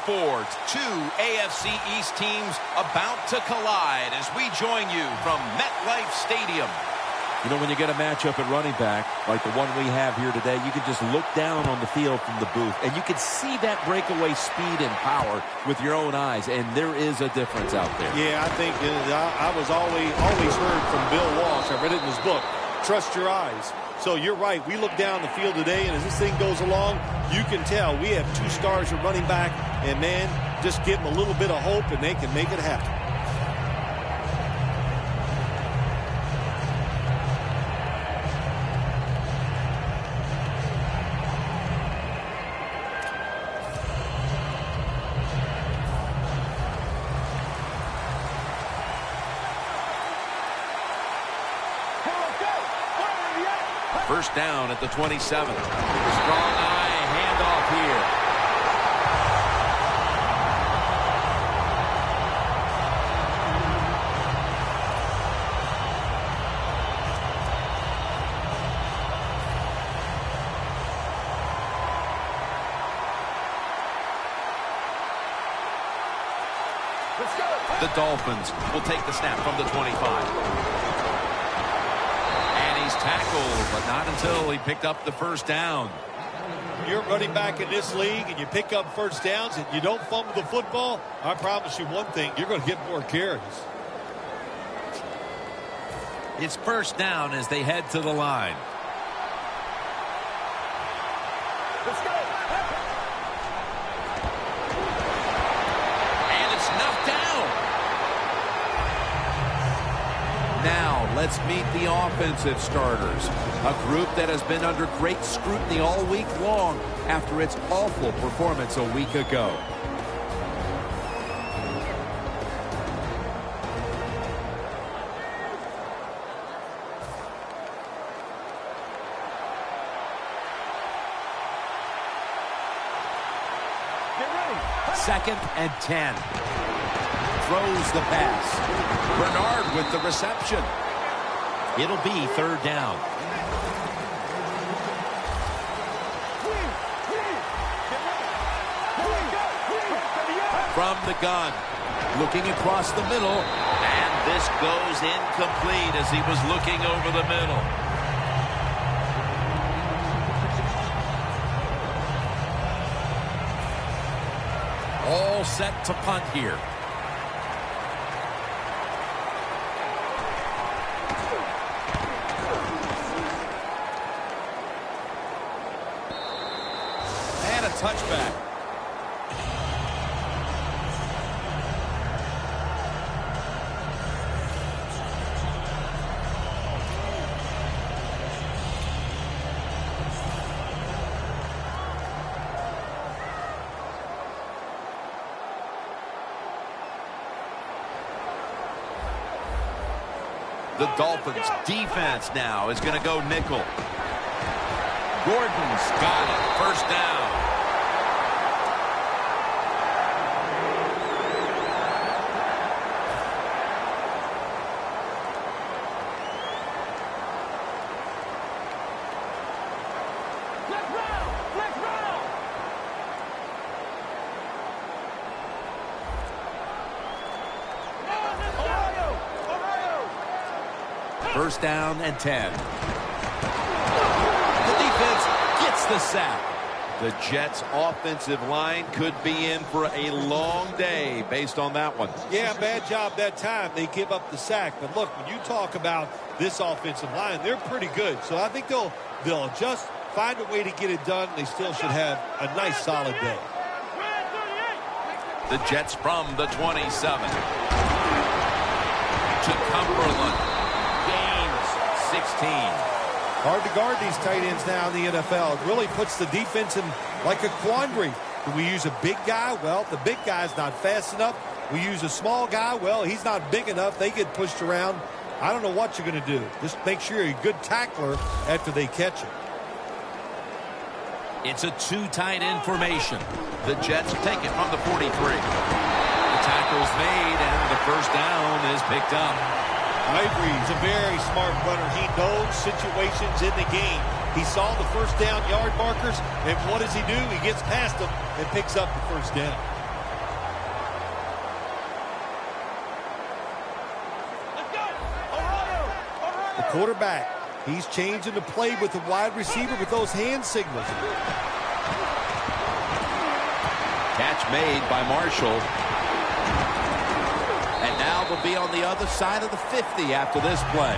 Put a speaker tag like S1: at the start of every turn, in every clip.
S1: sports, two AFC East teams about to collide as we join you from MetLife Stadium.
S2: You know, when you get a matchup at running back, like the one we have here today, you can just look down on the field from the booth, and you can see that breakaway speed and power with your own eyes, and there is a difference out there.
S3: Yeah, I think I was always heard from Bill Walsh. I read it in his book, Trust Your Eyes. So you're right. We look down the field today, and as this thing goes along, you can tell we have two stars at running back, and, man, just give them a little bit of hope, and they can make it happen.
S1: First down at the 27. Strong eye handoff here.
S4: Let's go.
S1: The Dolphins will take the snap from the 25. He's tackled, but not until he picked up the first down.
S3: You're running back in this league and you pick up first downs and you don't fumble the football, I promise you one thing, you're going to get more carries.
S1: It's first down as they head to the line.
S4: Let's go.
S1: And it's knocked down. Now, let's meet the offensive starters, a group that has been under great scrutiny all week long after its awful performance a week ago.
S4: Get ready.
S1: Second and 10. Throws the pass. Bernard with the reception. It'll be third down. From the gun. Looking across the middle. And this goes incomplete as he was looking over the middle. All set to punt here. And a touchback. The Dolphins defense now is going to go nickel. Gordon's got it. First down. First down and 10. The defense gets the sack. The Jets' offensive line could be in for a long day based on that one.
S3: Yeah, bad job that time. They give up the sack. But look, when you talk about this offensive line, they're pretty good. So I think they'll just find a way to get it done. They still should have a nice, solid day.
S1: The Jets from the 27. To Cumberland. 16.
S3: Hard to guard these tight ends now in the NFL. It really puts the defense in like a quandary. Do we use a big guy? Well, the big guy's not fast enough. We use a small guy. Well, he's not big enough. They get pushed around. I don't know what you're going to do. Just make sure you're a good tackler after they catch it.
S1: It's a two tight end formation. The Jets take it from the 43. The tackle's made, and the first down is picked up.
S3: I agree. He's a very smart runner. He knows situations in the game. He saw the first down yard markers, and what does he do? He gets past them and picks up the first down. The quarterback, he's changing the play with the wide receiver with those hand signals.
S1: Catch made by Marshall. And now they'll be on the other side of the 50 after this play.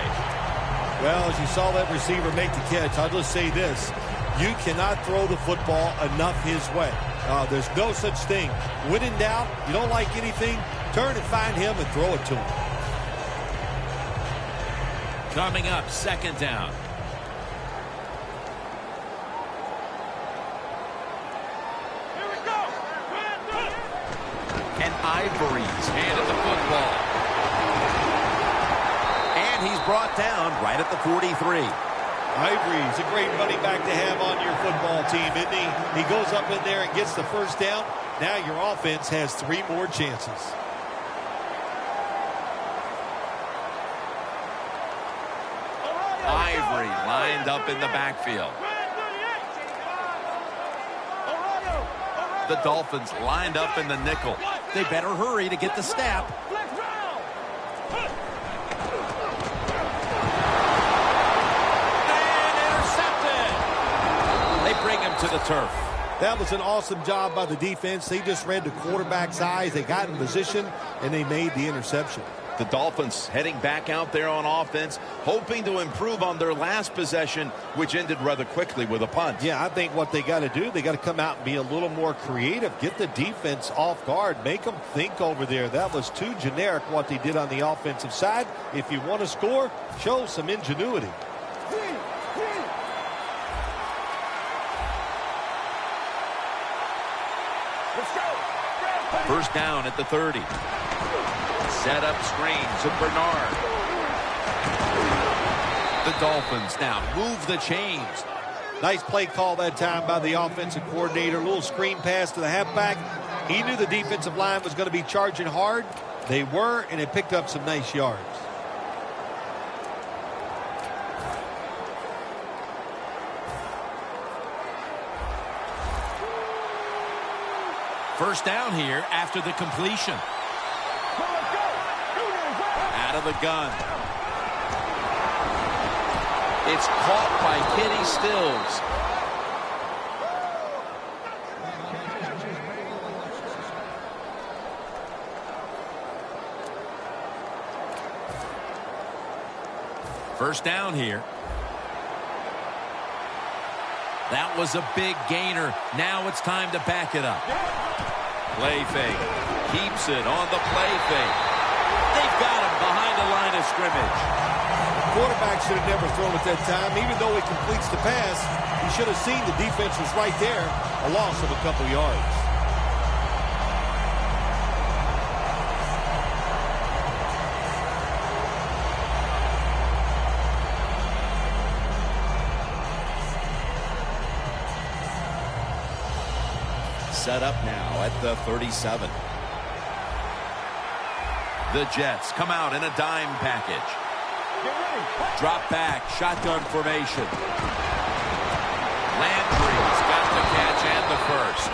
S3: Well, as you saw that receiver make the catch, I'll just say this. You cannot throw the football enough his way. There's no such thing. When in doubt, you don't like anything, turn and find him and throw it to him.
S2: Coming up, second down.
S1: And Ivory's handed the football. And he's brought down right at the 43.
S3: Ivory's a great running back to have on your football team, isn't he? He goes up in there and gets the first down. Now your offense has 3 more chances.
S1: Ivory lined up in the backfield. The Dolphins lined up in the nickel. They better hurry to get the snap. Bring him to the turf.
S3: That was an awesome job by the defense. They just read the quarterback's eyes. They got in position, and they made the interception.
S1: The Dolphins heading back out there on offense, hoping to improve on their last possession, which ended rather quickly with a punt.
S3: Yeah, I think what they got to do, they got to come out and be a little more creative. Get the defense off guard. Make them think over there. That was too generic what they did on the offensive side. If you want to score, show some ingenuity.
S1: First down at the 30. Set up screen to Bernard. The Dolphins now move the chains.
S3: Nice play call that time by the offensive coordinator. A little screen pass to the halfback. He knew the defensive line was going to be charging hard. They were, and it picked up some nice yards.
S2: First down here after the completion. Out of the gun.
S1: It's caught by Kenny Stills.
S2: First down here. That was a big gainer. Now it's time to back it up.
S1: Play fake. Keeps it on the play fake. They've got him behind the line of scrimmage.
S3: The quarterback should have never thrown at that time. Even though he completes the pass, he should have seen the defense was right there. A loss of a couple yards.
S1: Set up now at the 37. The Jets come out in a dime package. Drop back, shotgun formation. Landry's got the catch and the first.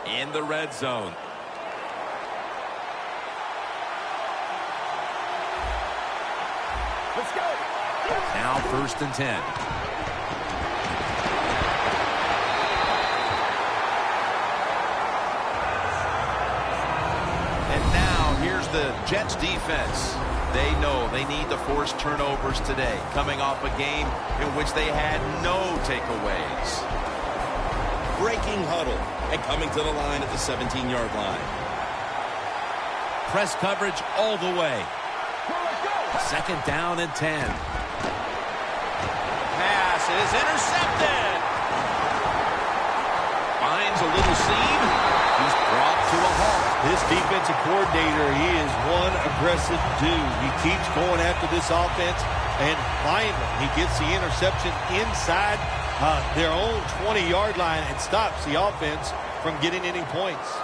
S1: In the red zone.
S4: Let's go.
S2: Now first and 10.
S1: And now here's the Jets defense. They know they need to force turnovers today, coming off a game in which they had no takeaways. Breaking huddle and coming to the line at the 17-yard line.
S2: Press coverage all the way. Second down and 10.
S1: Pass is intercepted. Finds a little seam. He's brought to a halt.
S3: This defensive coordinator, he is one aggressive dude. He keeps going after this offense, and finally he gets the interception inside their own 20-yard line and stops the offense from getting any points.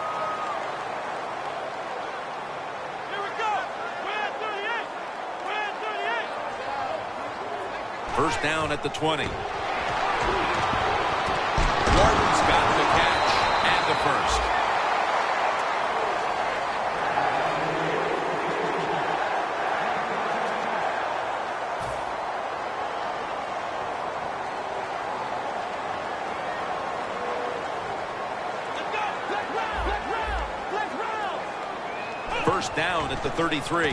S2: First down at the 20. Gordon's got the catch and the first. First down at the 33.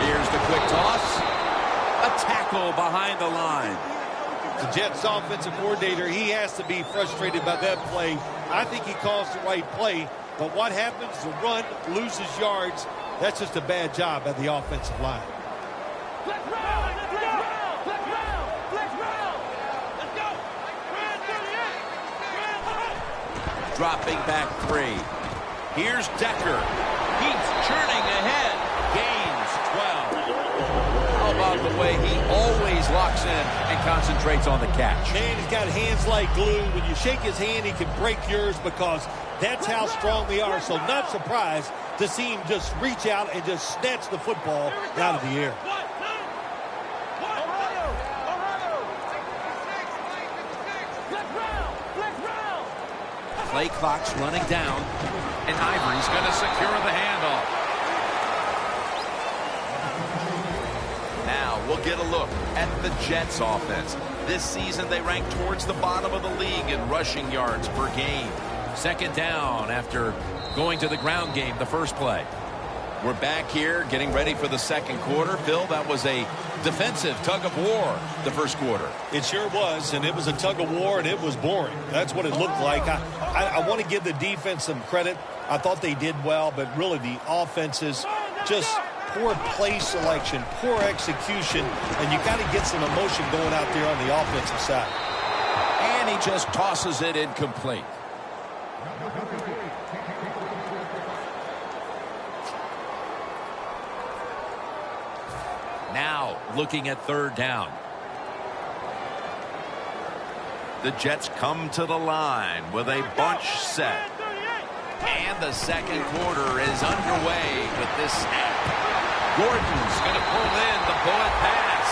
S2: Here's the quick toss. A tackle behind the line.
S3: The Jets offensive coordinator, he has to be frustrated by that play. I think he calls the right play, but what happens? The run loses yards. That's just a bad job by the offensive line.
S2: Dropping back 3. Here's Decker. He's churning ahead. Gains 12. How about the way he always locks in and concentrates on the catch?
S3: Man, he's got hands like glue. When you shake his hand, he can break yours because that's how strong they are. So not surprised to see him just reach out and just snatch the football out of the air.
S2: Play clock's running down, and Ivory's going to secure the handoff.
S1: Now we'll get a look at the Jets offense. This season they rank towards the bottom of the league in rushing yards per game.
S2: Second down after going to the ground game the first play. We're back here getting ready for the second quarter. Phil, that was a defensive tug of war the first quarter.
S3: It sure was, and it was a tug of war, and it was boring. That's what it looked like. I want to give the defense some credit. I thought they did well, but really the offenses just poor play selection, poor execution, and you got to get some emotion going out there on the offensive side.
S2: And he just tosses it incomplete. Now looking at third down.
S1: The Jets come to the line with a bunch set. And the second quarter is underway with this snap. Gordon's going to pull in the bullet pass.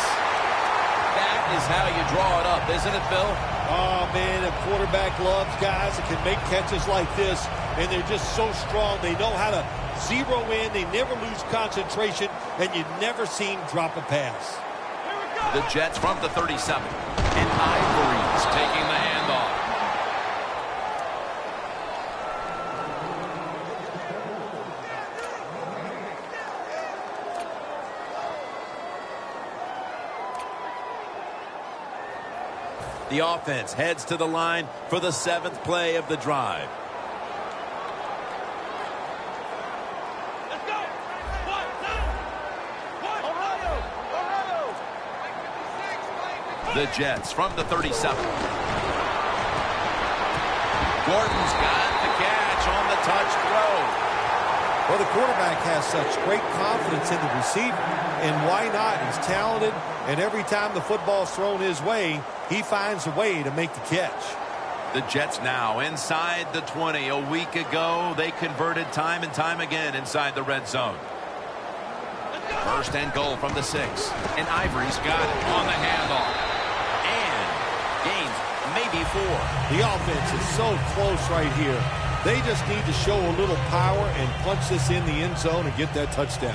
S1: That is how you draw it up, isn't it, Phil?
S3: Oh, man, a quarterback loves guys that can make catches like this, and they're just so strong. They know how to zero in. They never lose concentration, and you never see him drop a pass.
S1: The Jets from the 37. And Ivory's taking the handoff.
S2: The offense heads to the line for the 7th play of the drive.
S1: The Jets from the 37. Gordon's got the catch on the touch throw.
S3: Well, the quarterback has such great confidence in the receiver, and why not? He's talented, and every time the football's thrown his way, he finds a way to make the catch.
S1: The Jets now inside the 20. A week ago, they converted time and time again inside the red zone. First and goal from the 6. And Ivory's got it on the handoff. Gains maybe 4.
S3: The offense is so close right here. They just need to show a little power and punch this in the end zone and get that touchdown.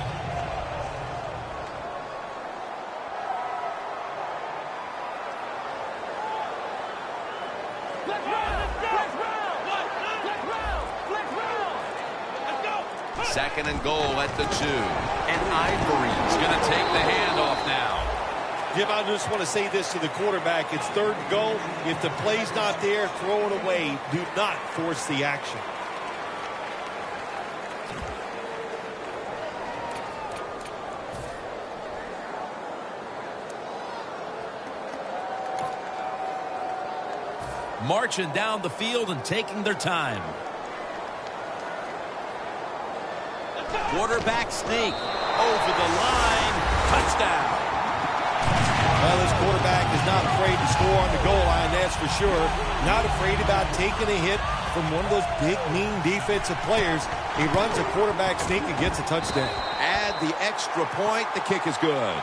S1: Second and goal at the 2. And Ivory's going to take the handoff now.
S3: Jim, I just want to say this to the quarterback. It's third and goal. If the play's not there, throw it away. Do not force the action.
S2: Marching down the field and taking their time. Quarterback sneak over the line. Touchdown.
S3: Well, this quarterback is not afraid to score on the goal line, that's for sure. Not afraid about taking a hit from one of those big, mean defensive players. He runs a quarterback sneak and gets a touchdown.
S2: Add the extra point. The kick is good.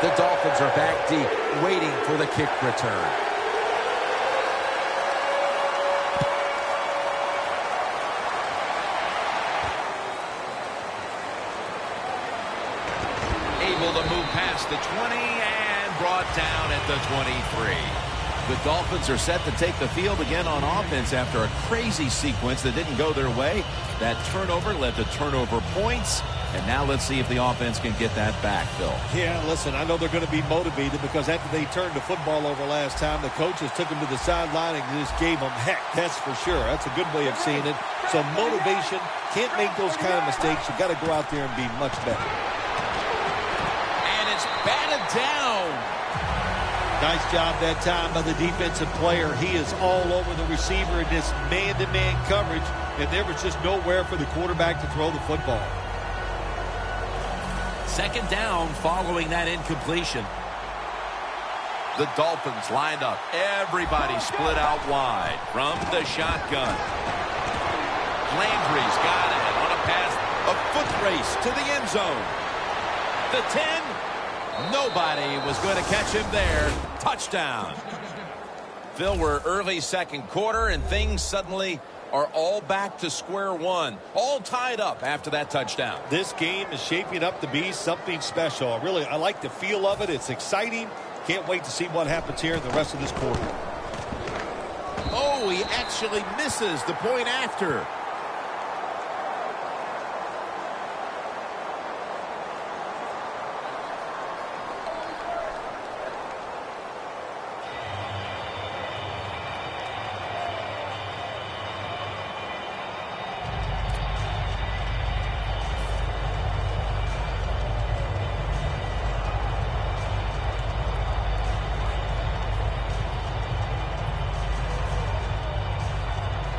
S2: The Dolphins are back deep, waiting for the kick return.
S1: Able to move past the 20 and brought down at the 23.
S2: The Dolphins are set to take the field again on offense after a crazy sequence that didn't go their way. That turnover led to turnover points. And now let's see if the offense can get that back, Phil.
S3: Yeah, listen, I know they're going to be motivated because after they turned the football over last time, the coaches took them to the sideline and just gave them heck. That's for sure. That's a good way of seeing it. So motivation, can't make those kind of mistakes. You've got to go out there and be much better.
S1: And it's batted down.
S3: Nice job that time by the defensive player. He is all over the receiver in this man-to-man coverage, and there was just nowhere for the quarterback to throw the football.
S2: Second down following that incompletion.
S1: The Dolphins lined up. Everybody split out wide from the shotgun. Landry's got it on a pass, a foot race to the end zone. The 10. Nobody was going to catch him there. Touchdown. Phil, we're early second quarter, and things suddenly are all back to square one. All tied up after that touchdown.
S3: This game is shaping up to be something special. I like the feel of it. It's exciting. Can't wait to see what happens here in the rest of this quarter.
S2: Oh, he actually misses the point after.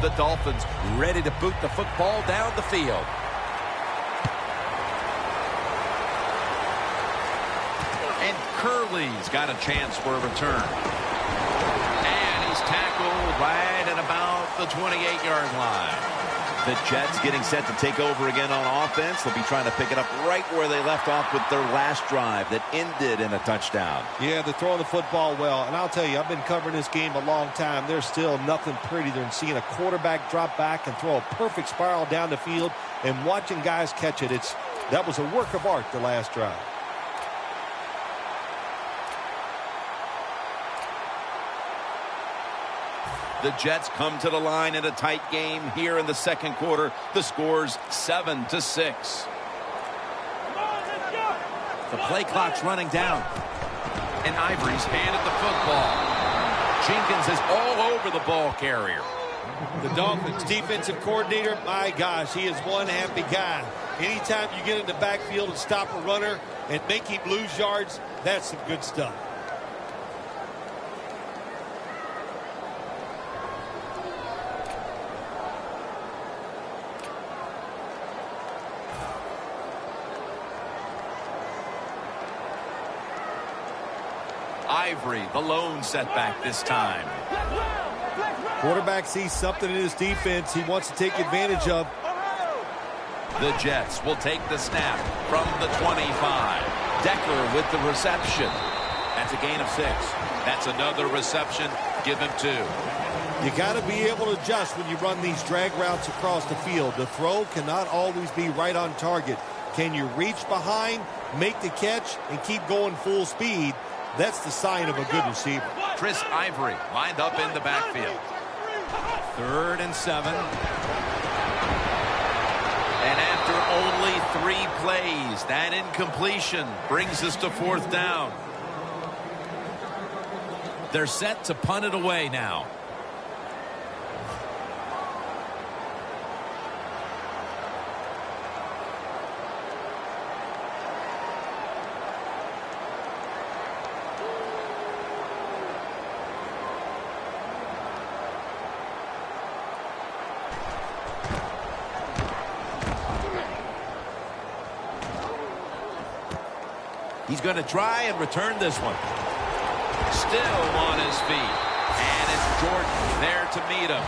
S2: The Dolphins ready to boot the football down the field.
S1: And Curley's got a chance for a return. And he's tackled right at about the 28-yard line.
S2: The Jets getting set to take over again on offense. They'll be trying to pick it up right where they left off with their last drive that ended in a touchdown.
S3: Yeah, they're throwing the football well. And I'll tell you, I've been covering this game a long time. There's still nothing prettier than seeing a quarterback drop back and throw a perfect spiral down the field and watching guys catch it. That was a work of art the last drive.
S1: The Jets come to the line in a tight game here in the second quarter. The score's 7-6.
S2: The play clock's running down.
S1: And Ivory's handed the football. Jenkins is all over the ball carrier.
S3: The Dolphins defensive coordinator, my gosh, he is one happy guy. Anytime you get in the backfield and stop a runner and make him lose yards, that's some good stuff.
S1: Ivory, the lone setback this time.
S3: Quarterback sees something in his defense he wants to take advantage of.
S1: The Jets will take the snap from the 25. Decker with the reception. That's a gain of 6. That's another reception. Give him 2.
S3: You got to be able to adjust when you run these drag routes across the field. The throw cannot always be right on target. Can you reach behind, make the catch, and keep going full speed? That's the sign of a good receiver.
S1: Chris Ivory lined up in the backfield. 3rd and 7. And after only 3 plays, that incompletion brings us to 4th down.
S2: They're set to punt it away now. He's going to try and return this one.
S1: Still on his feet. And it's Jordan there to meet him.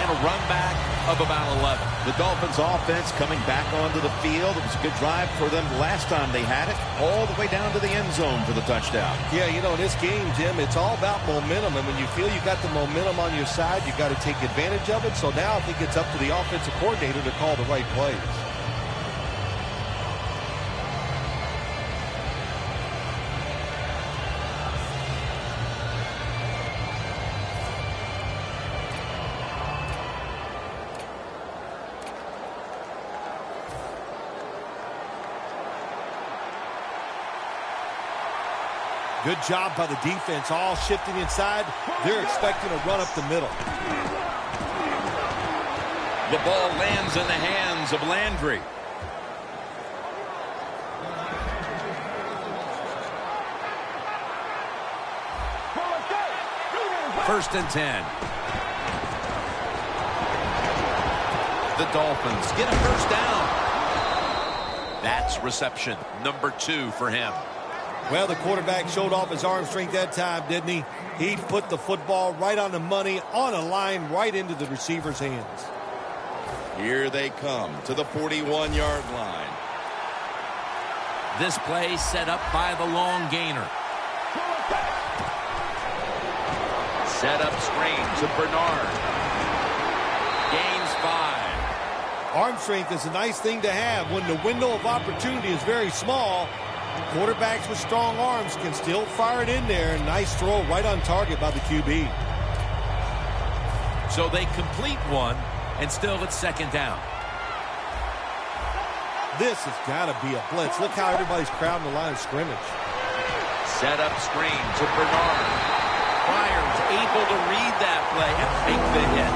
S2: and a run back of about 11.
S5: The Dolphins offense coming back onto the field. It was a good drive for them last time they had it, all the way down to the end zone for the touchdown.
S3: Yeah, you know, in this game, Jim, it's all about momentum. And when you feel you got the momentum on your side, you got to take advantage of it. So now I think it's up to the offensive coordinator to call the right plays. Good job by the defense, all shifting inside. They're expecting a run up the middle.
S2: The ball lands in the hands of Landry. First and 10. The Dolphins get a first down. That's reception number 2 for him.
S3: Well, the quarterback showed off his arm strength that time, didn't he? He put the football right on the money, on a line, right into the receiver's hands.
S5: Here they come to the 41-yard line.
S2: This play set up by the long gainer. Set up screen to Bernard. Gains 5.
S3: Arm strength is a nice thing to have when the window of opportunity is very small. Quarterbacks with strong arms can still fire it in there. Nice throw right on target by the QB.
S2: So they complete one, and still it's second down.
S3: This has got to be a blitz. Look how everybody's crowding the line of scrimmage.
S2: Set up screen to Bernard. Byers able to read that play and make the hit.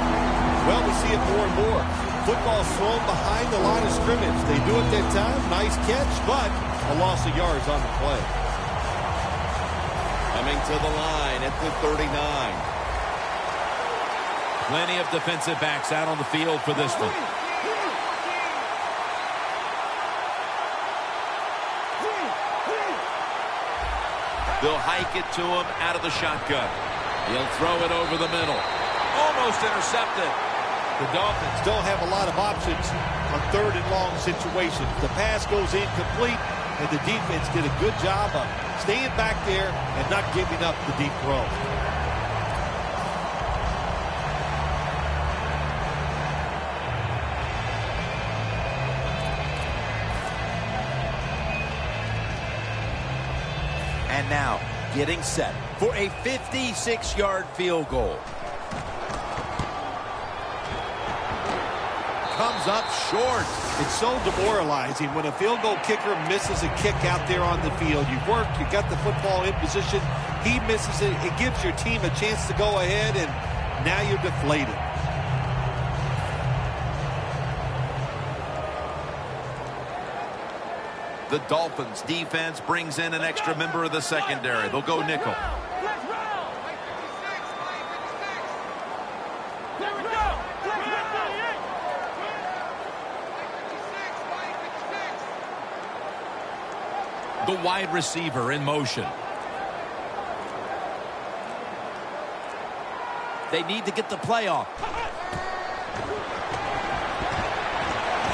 S3: Well, we see it more and more. Football thrown behind the line of scrimmage. They do it that time. Nice catch, but a loss of yards on the play.
S5: Coming to the line at the 39.
S2: Plenty of defensive backs out on the field for this one. They'll hike it to him out of the shotgun. He'll throw it over the middle. Almost intercepted.
S3: The Dolphins don't have a lot of options on third and long situations. The pass goes incomplete, and the defense did a good job of staying back there and not giving up the deep throw.
S2: And now, getting set for a 56-yard field goal. Comes up short.
S3: It's so demoralizing when a field goal kicker misses a kick out there on the field. You've worked, you got the football in position. He misses it. It gives your team a chance to go ahead, and now you're deflated.
S1: The Dolphins defense brings in an extra member of the secondary. They'll go nickel.
S2: The wide receiver in motion. They need to get the play off.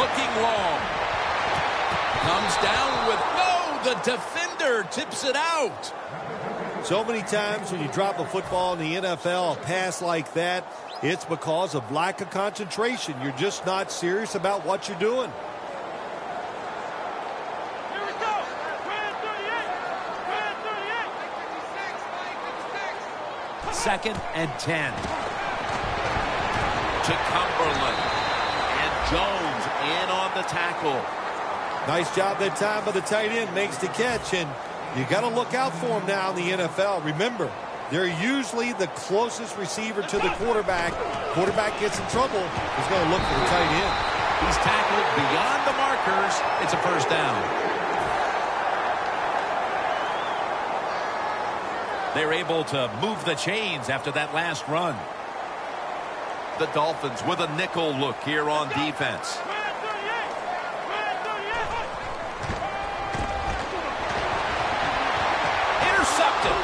S2: Looking long. Comes down with no. The defender tips it out.
S3: So many times when you drop a football in the NFL, a pass like that, it's because of lack of concentration. You're just not serious about what you're doing.
S2: Second and 10. To Cumberland. And Jones in on the tackle.
S3: Nice job that time by the tight end. Makes the catch, and you got to look out for him now in the NFL. Remember, they're usually the closest receiver to the quarterback. Quarterback gets in trouble, he's going to look for the tight end.
S2: He's tackled beyond the markers. It's a first down. They're able to move the chains after that last run.
S1: The Dolphins with a nickel look here on defense.
S2: Intercepted.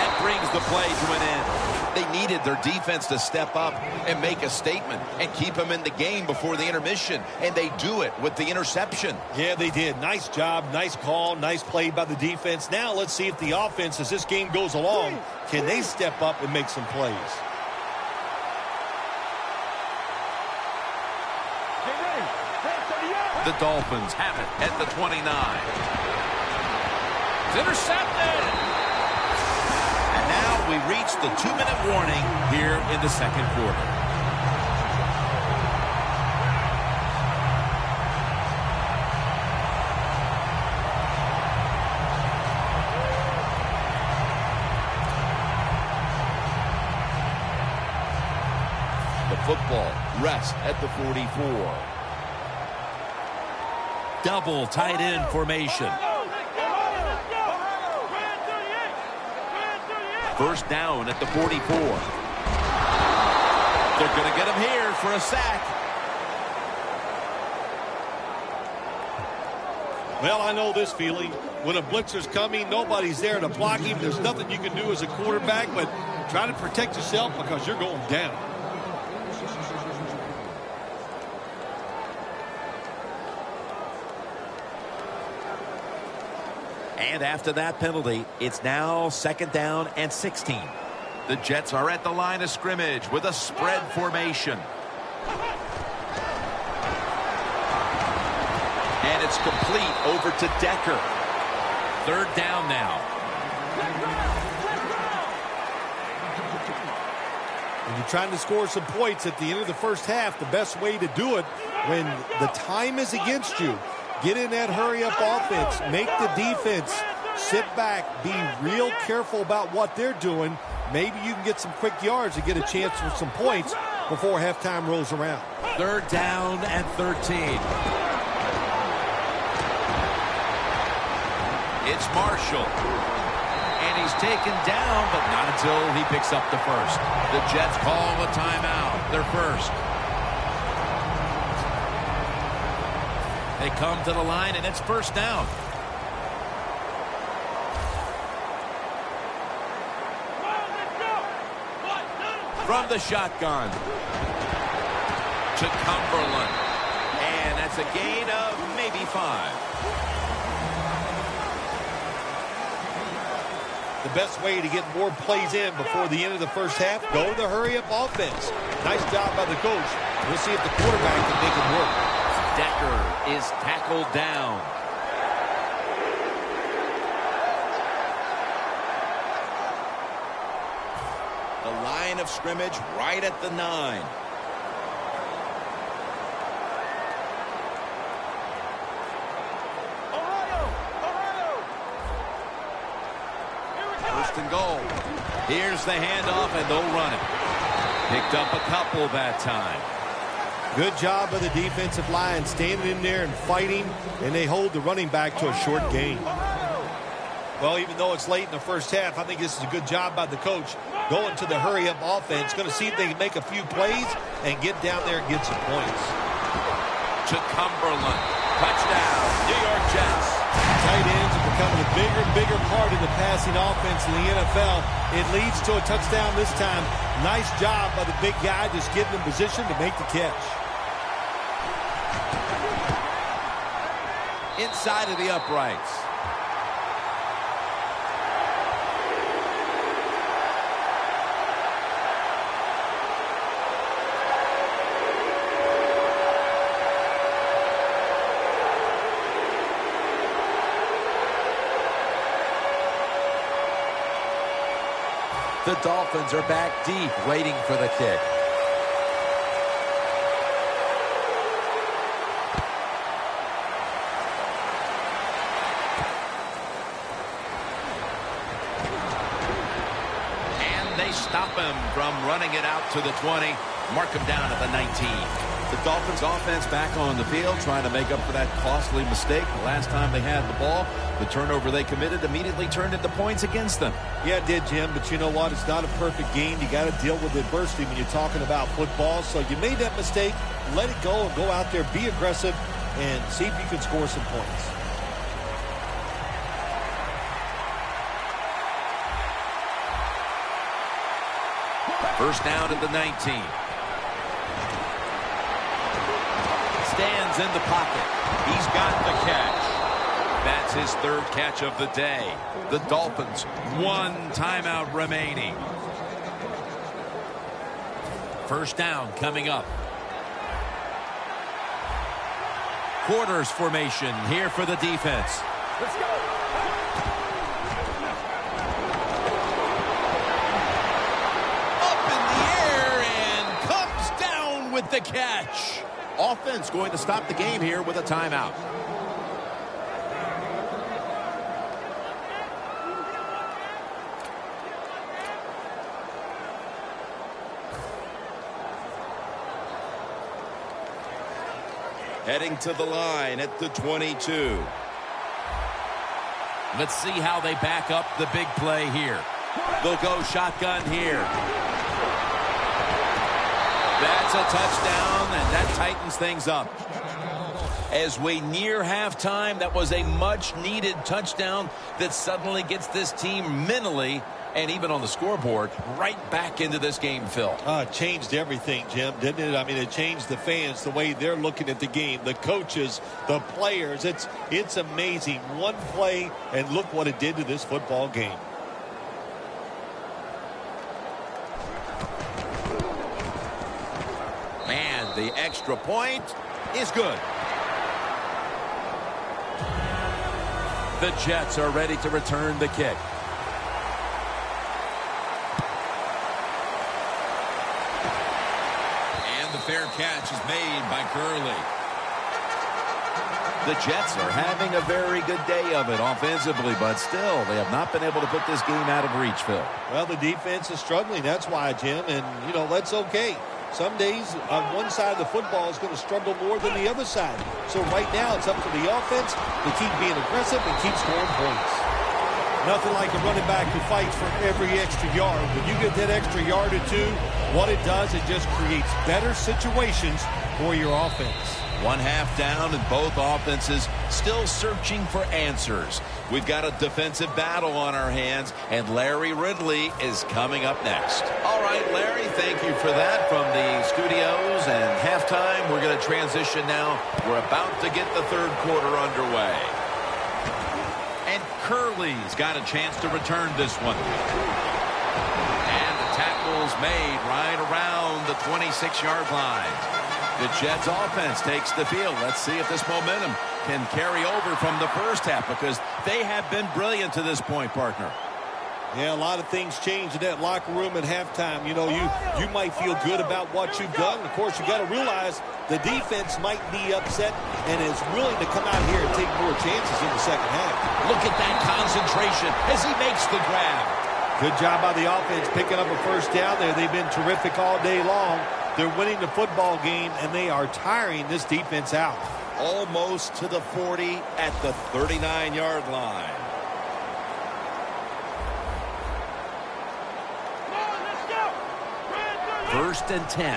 S2: That brings the play to an end.
S5: They needed their defense to step up and make a statement and keep them in the game before the intermission, and they do it with the interception.
S3: Yeah, they did. Nice job, nice call, nice play by the defense. Now let's see if the offense, as this game goes along, can they step up and make some plays.
S1: The Dolphins have it at the 29. It's intercepted.
S2: And now we reach the 2-minute warning here in the second quarter.
S5: The football rests at the 44.
S2: Double tight end formation.
S5: First down at the 44. They're going to get him here for a sack.
S3: Well, I know this feeling. When a blitzer's coming, nobody's there to block him. There's nothing you can do as a quarterback, but try to protect yourself because you're going down.
S2: And after that penalty, it's now 2nd down and 16.
S1: The Jets are at the line of scrimmage with a spread formation.
S5: And it's complete over to Decker.
S2: 3rd down now.
S3: When you're trying to score some points at the end of the first half, the best way to do it when the time is against you, get in that hurry-up offense. Make the defense sit back. Be real careful about what they're doing. Maybe you can get some quick yards and get a chance for some points before halftime rolls around.
S2: 3rd down and 13.
S1: It's Marshall. And he's taken down, but not until he picks up the first. The Jets call a timeout. They're first.
S2: They come to the line, and it's 1st down.
S1: From the shotgun to Cumberland. And that's a gain of maybe 5.
S3: The best way to get more plays in before the end of the first half, go to the hurry-up offense. Nice job by the coach. We'll see if the quarterback can make it work.
S2: Decker is tackled down.
S5: The line of scrimmage right at the 9.
S1: First and goal. Here's the handoff, and they'll run it. Picked up a couple that time.
S3: Good job by the defensive line standing in there and fighting, and they hold the running back to a short gain. Well, even though it's late in the first half, I think this is a good job by the coach going to the hurry-up offense. Going to see if they can make a few plays and get down there and get some points.
S1: To Cumberland. Touchdown, New York Jets.
S3: Tight ends are becoming a bigger and bigger part of the passing offense in the NFL. It leads to a touchdown this time. Nice job by the big guy just getting in position to make the catch.
S1: Inside of the uprights.
S2: The Dolphins are back deep, waiting for the kick.
S1: And they stop him from running it out to the 20. Mark him down at the 19.
S5: The Dolphins offense back on the field trying to make up for that costly mistake. The last time they had the ball, the turnover they committed immediately turned into points against them.
S3: Yeah, it did, Jim, but you know what? It's not a perfect game. You got to deal with adversity when you're talking about football. So you made that mistake, let it go, and go out there, be aggressive, and see if you can score some points.
S5: First down at the 19. Stands in the pocket. He's got the catch. That's his third catch of the day. The Dolphins, one timeout remaining. First down coming up. Quarters formation here for the defense.
S4: Let's go.
S5: Up in the air and comes down with the catch. Offense going to stop the game here with a timeout. Heading to the line at the 22. Let's see how they back up the big play here. They'll go shotgun here. That's a touchdown, and that tightens things up. As we near halftime, that was a much-needed touchdown that suddenly gets this team mentally and even on the scoreboard right back into this game, Phil.
S3: It changed everything, Jim, didn't it? I mean, it changed the fans, the way they're looking at the game, the coaches, the players. It's amazing. One play, and look what it did to this football game.
S5: And the extra point is good.
S2: The Jets are ready to return the kick.
S5: And the fair catch is made by Gurley. The Jets are having a very good day of it offensively, but still, they have not been able to put this game out of reach, Phil.
S3: Well, the defense is struggling. That's why, Jim, and, you know, that's okay. Some days on one side of the football is going to struggle more than the other side. So right now it's up to the offense to keep being aggressive and keep scoring points. Nothing like a running back who fights for every extra yard. When you get that extra yard or two, what it does, it just creates better situations for your offense.
S5: One half down and both offenses still searching for answers. We've got a defensive battle on our hands, and Larry Ridley is coming up next. All right, Larry, thank you for that from the studios. And halftime, we're going to transition now. We're about to get the third quarter underway. And Curley's got a chance to return this one. And the tackle's made right around the 26-yard line. The Jets offense takes the field. Let's see if this momentum can carry over from the first half, because they have been brilliant to this point, partner.
S3: Yeah, a lot of things change in that locker room at halftime. You know, you might feel good about what you've done. Of course, you got to realize the defense might be upset and is willing to come out here and take more chances in the second half.
S5: Look at that concentration as he makes the grab.
S3: Good job by the offense picking up a first down there. They've been terrific all day long. They're winning the football game, and they are tiring this defense out.
S5: Almost to the 40 at the 39-yard line. First and 10.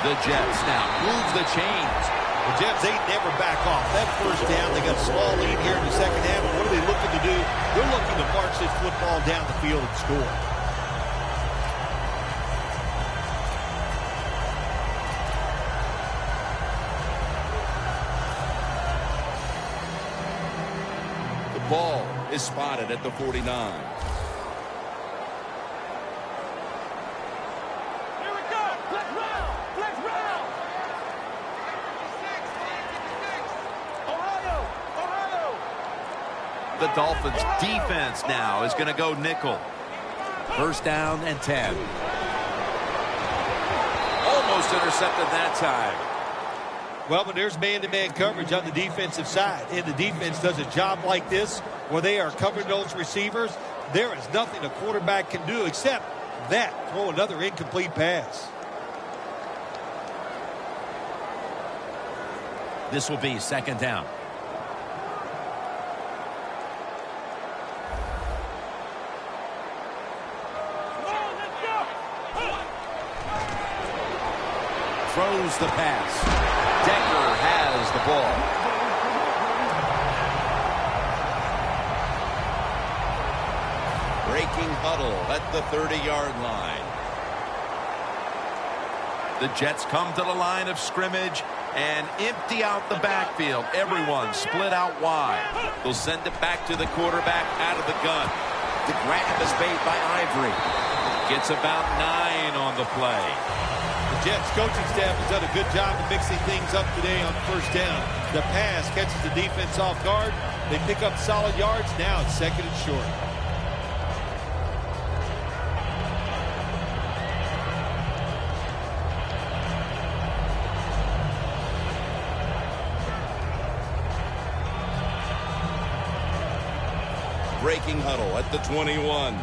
S5: The Jets now move the chains.
S3: The Jets, they never back off. That first down, they got a small lead here in the second half. What are they looking to do? They're looking to march this football down the field and score.
S5: Ball is spotted at the 49.
S4: Here we go. Let's round. Let's round. Ohio.
S5: The Dolphins defense now is going to go nickel.
S2: First down and 10.
S5: Almost intercepted that time.
S3: Well, but there's man-to-man coverage on the defensive side, and the defense does a job like this where they are covering those receivers. There is nothing a quarterback can do except that, throw another incomplete pass.
S2: This will be second down. Throws the pass.
S5: Decker has the ball. breaking huddle at the 30-yard line.
S1: The Jets come to the line of scrimmage and empty out the backfield. Everyone split out wide. They'll send it back to the quarterback out of the gun.
S2: The grab is made by Ivory.
S1: Gets about 9 on the play.
S3: The Jets coaching staff has done a good job of mixing things up today on first down. The pass catches the defense off guard. They pick up solid yards. Now it's 2nd and short.
S5: Breaking huddle at the 21.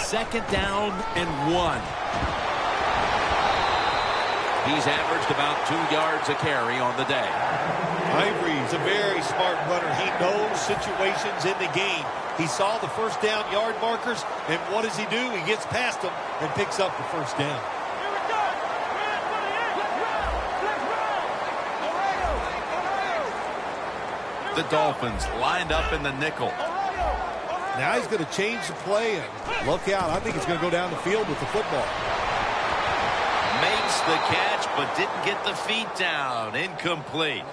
S2: Second down and 1.
S1: He's averaged about 2 yards a carry on the day.
S3: Ivory's a very smart runner. He knows situations in the game. He saw the first down yard markers, and what does he do? He gets past them and picks up the first down.
S1: The Dolphins lined up in the nickel.
S3: Now he's going to change the play, and look out. I think he's going to go down the field with the football.
S1: Makes the catch, but didn't get the feet down. Incomplete.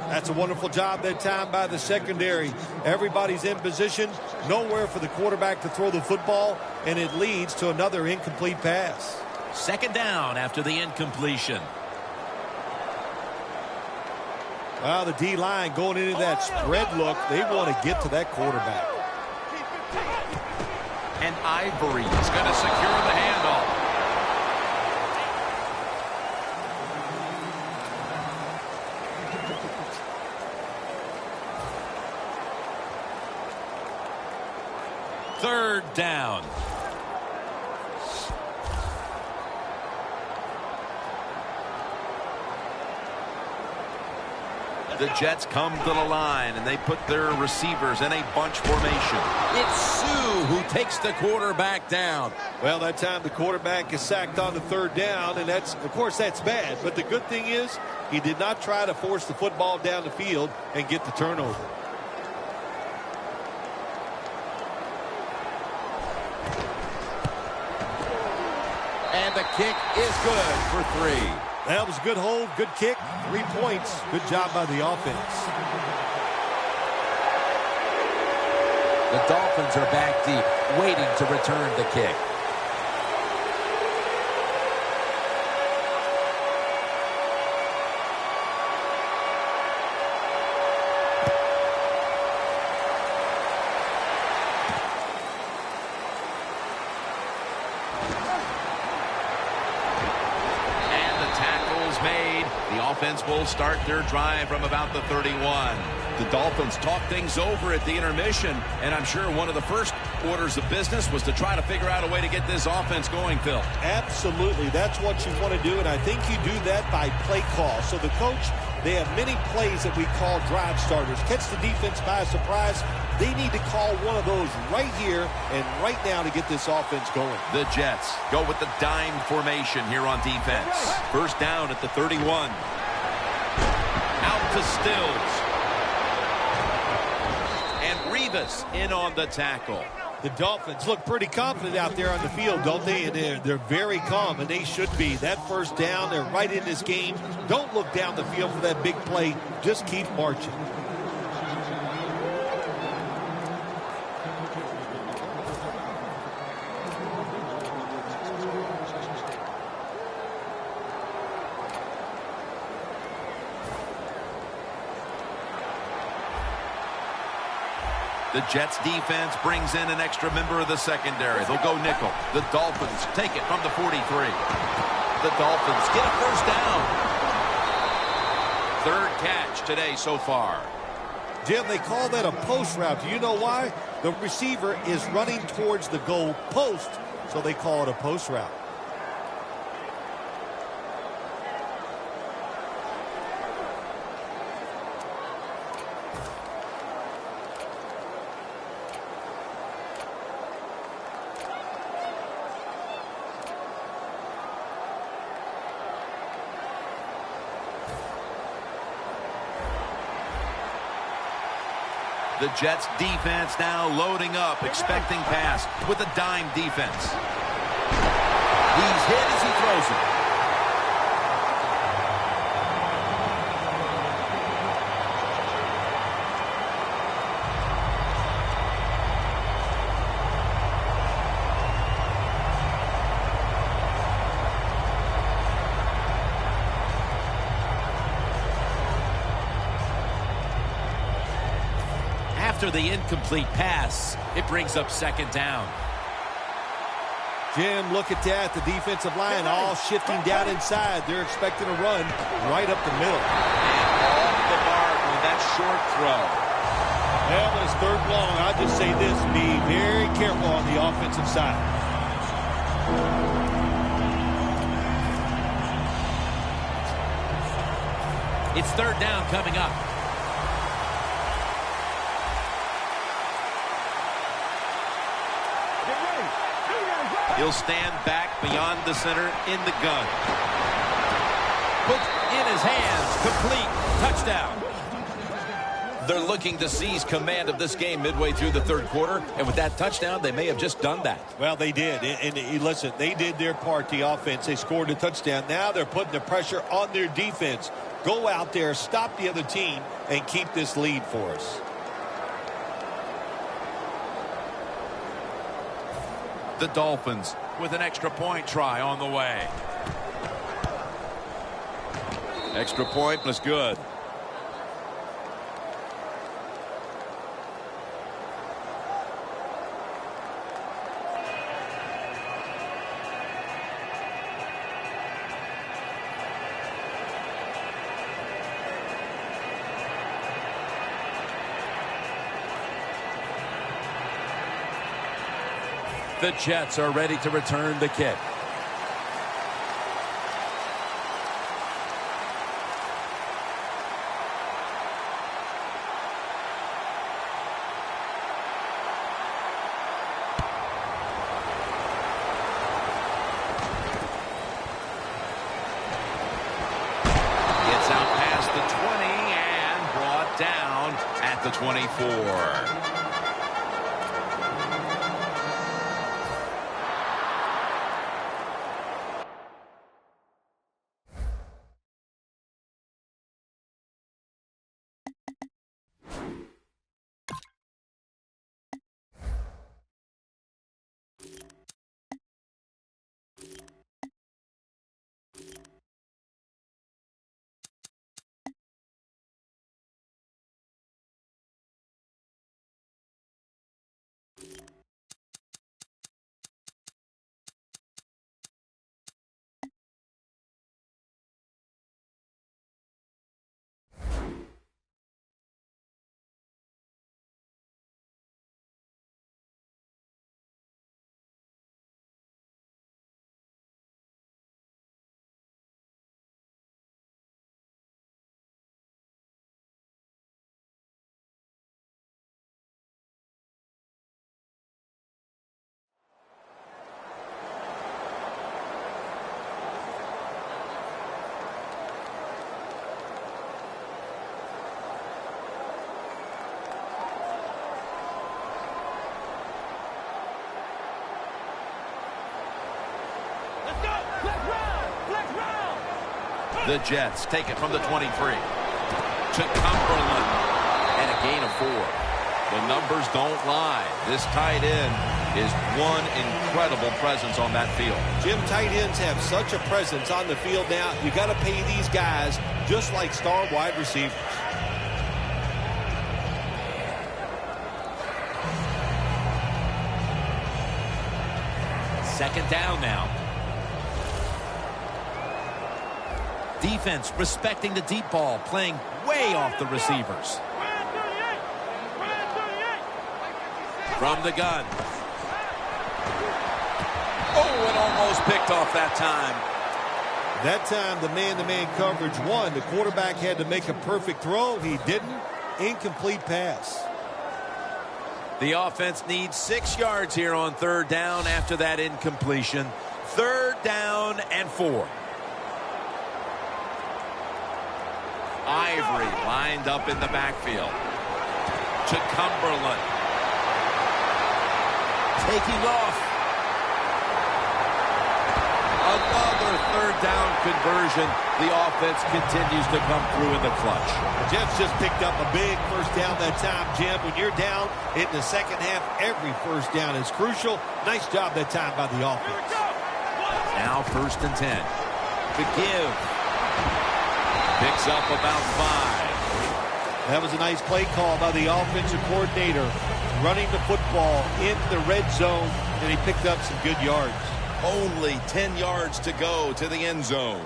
S3: That's a wonderful job that time by the secondary. Everybody's in position. Nowhere for the quarterback to throw the football, and it leads to another incomplete pass.
S2: Second down after the incompletion.
S3: Well, the D-line going into that spread look, they want to get to that quarterback.
S1: And Ivory is going to secure the handoff.
S2: Third down.
S1: The Jets come to the line, and they put their receivers in a bunch formation.
S2: It's Sue who takes the quarterback down.
S3: Well, that time the quarterback is sacked on the third down, and that's, of course, that's bad. But the good thing is he did not try to force the football down the field and get the turnover.
S2: And the kick is good for 3.
S3: That was a good hold, good kick, 3 points. Good job by the offense.
S2: The Dolphins are back deep, waiting to return the kick.
S1: Offense will start their drive from about the 31.
S5: The Dolphins talk things over at the intermission, and I'm sure one of the first orders of business was to try to figure out a way to get this offense going, Phil.
S3: Absolutely. That's what you want to do, and I think you do that by play call. So the coach, they have many plays that we call drive starters. Catch the defense by surprise. They need to call one of those right here and right now to get this offense going.
S1: The Jets go with the dime formation here on defense. First down at the 31. Out to Stills. And Rivas in on the tackle.
S3: The Dolphins look pretty confident out there on the field, don't they? And they're very calm, and they should be. That first down, they're right in this game. Don't look down the field for that big play. Just keep marching.
S1: The Jets defense brings in an extra member of the secondary. They'll go nickel. The Dolphins take it from the 43. The Dolphins get a first down. Third catch today so far.
S3: Jim, they call that a post route. Do you know why? The receiver is running towards the goal post, so they call it a post route.
S1: The Jets defense now loading up, expecting pass with a dime defense.
S2: He's hit as he throws it. After the incomplete pass, it brings up second down.
S3: Jim, look at that. The defensive line all shifting down inside. They're expecting a run right up the middle.
S1: And off the mark on that short throw.
S3: Well, when it's third long, I'll just say this. Be very careful on the offensive side.
S2: It's third down coming up.
S1: He'll stand back beyond the center in the gun.
S2: Put in his hands, complete, touchdown.
S5: They're looking to seize command of this game midway through the third quarter, and with that touchdown, they may have just done that.
S3: Well, they did. And listen, they did their part, the offense. They scored a touchdown. Now they're putting the pressure on their defense. Go out there, stop the other team, and keep this lead for us.
S1: The Dolphins with an extra point try on the way. Extra point was good.
S2: The Jets are ready to return the kick.
S1: Gets out past the 20 and brought down at the 24. The Jets take it from the 23 to Cumberland, and a gain of 4. The numbers don't lie. This tight end is one incredible presence on that field.
S3: Jim, tight ends have such a presence on the field now. You got to pay these guys just like star wide receivers.
S2: Second down now. Defense respecting the deep ball, playing way off the receivers. From the gun.
S5: Oh, and almost picked off that time.
S3: That time, the man-to-man coverage won. The quarterback had to make a perfect throw. He didn't. Incomplete pass.
S2: The offense needs 6 yards here on third down after that incompletion. Third down and 4.
S1: Ivory lined up in the backfield.
S5: to Cumberland.
S2: Taking off. Another third down conversion. The offense continues to come through in the clutch.
S3: The Jets just picked up a big first down that time, Jim. When you're down in the second half, every first down is crucial. Nice job that time by the offense.
S2: Now 1st and 10. The give.
S5: Picks up about 5.
S3: That was a nice play call by the offensive coordinator, running the football in the red zone, and he picked up some good yards.
S5: Only 10 yards to go to the end zone.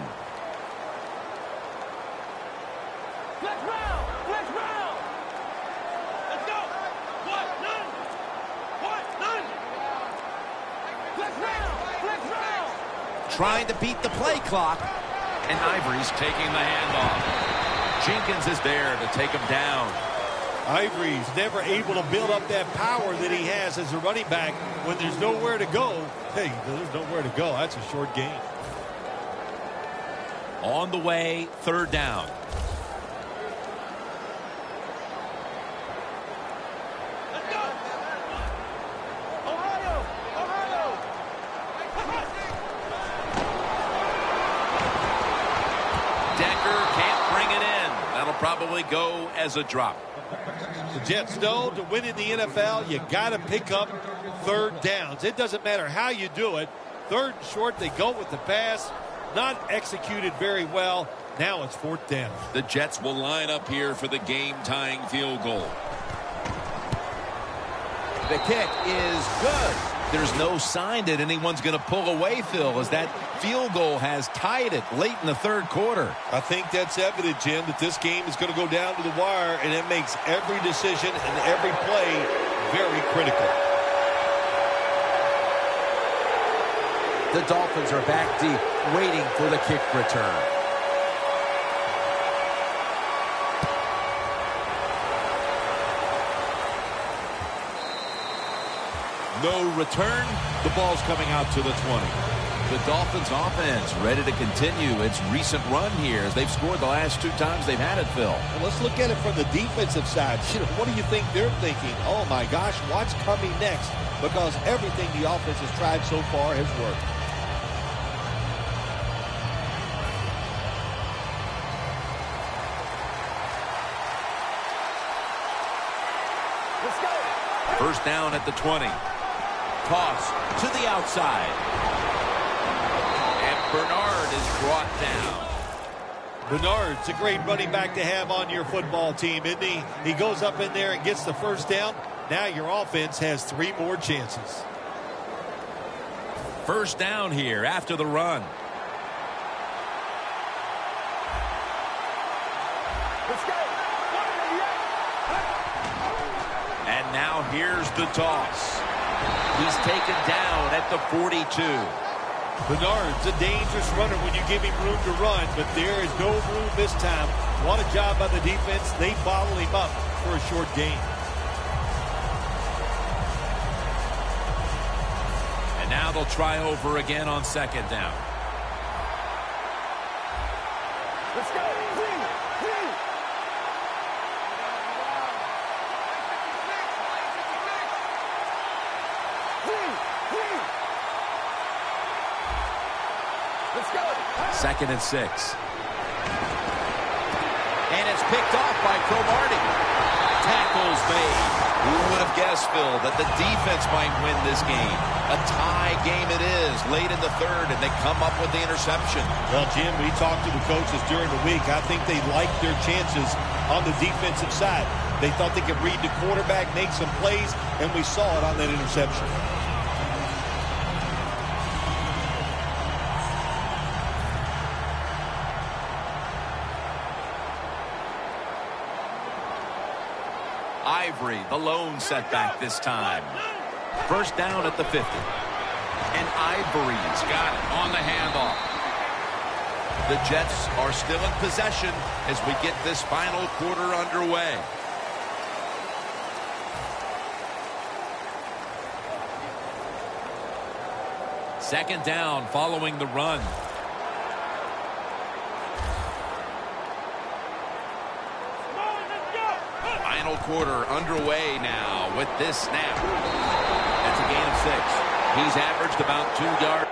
S4: Flex round. Flex round. Let's go. What? None. What? None. Flex round. Flex round.
S2: Trying to beat the play clock.
S5: And Ivory's taking the handoff. Jenkins is there to take him down.
S3: Ivory's never able to build up that power that he has as a running back when there's nowhere to go. Hey, there's nowhere to go. That's a short game.
S2: On the way, 3rd down.
S4: Let's go. Ohio. Ohio.
S5: Decker can't bring it in. That'll probably go as a drop.
S3: The Jets know to win in the NFL, you got to pick up third downs. It doesn't matter how you do it. 3rd and short, they go with the pass. Not executed very well. Now it's 4th down.
S5: The Jets will line up here for the game-tying field goal.
S2: The kick is good.
S5: There's no sign that anyone's going to pull away, Phil, as that field goal has tied it late in the 3rd quarter.
S3: I think that's evident, Jim, that this game is going to go down to the wire, and it makes every decision and every play very critical.
S2: The Dolphins are back deep, waiting for the kick return. No return. The ball's coming out to the 20.
S5: The Dolphins offense ready to continue its recent run here as they've scored the last 2 times they've had it, Phil.
S3: Well, let's look at it from the defensive side. What do you think they're thinking? Oh, my gosh, what's coming next? Because everything the offense has tried so far has worked.
S4: Let's go.
S5: 1st down at the 20.
S2: Toss to the outside.
S5: And Bernard is brought down.
S3: Bernard's a great running back to have on your football team, isn't he? He goes up in there and gets the 1st down. Now your offense has 3 more chances.
S2: 1st down here after the run.
S4: Let's go.
S2: And now here's the toss. He's taken down at the 42.
S3: Bernard's a dangerous runner when you give him room to run, but there is no room this time. What a job by the defense. They bottle him up for a short gain.
S2: And now they'll try over again on 2nd down.
S4: Let's go. Clean. Clean. Clean. Clean. Let's go.
S2: 2nd and 6. And it's picked off by Cromartie. Tackles made.
S5: Who would have guessed, Phil, that the defense might win this game? A tie game it is late in the 3rd, and they come up with the interception.
S3: Well, Jim, we talked to the coaches during the week. I think they liked their chances on the defensive side. They thought they could read the quarterback, make some plays, and we saw it on that interception.
S5: Ivory, the lone setback this time.
S2: 1st down at the 50.
S5: And Ivory's got it on the handoff. The Jets are still in possession as we get this final quarter underway.
S2: Second down following the run.
S5: final quarter underway now with this snap.
S2: That's a gain of 6.
S5: He's averaged about 2 yards.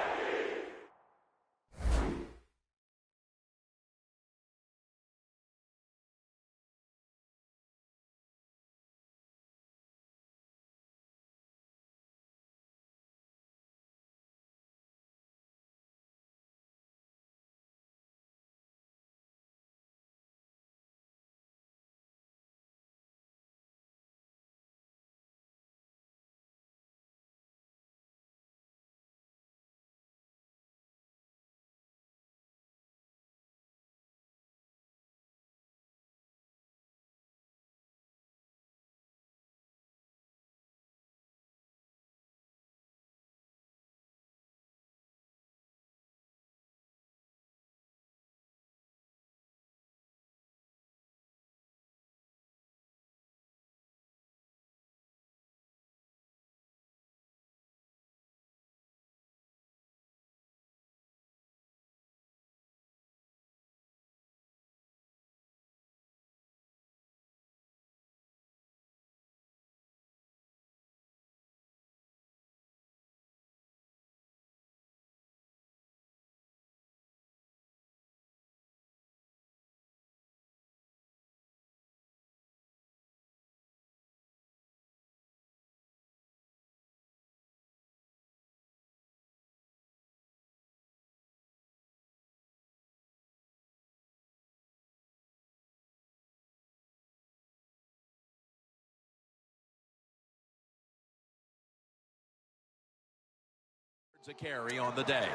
S2: A carry on the day.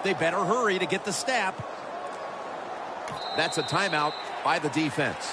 S2: They better hurry to get the snap. That's a timeout by the defense.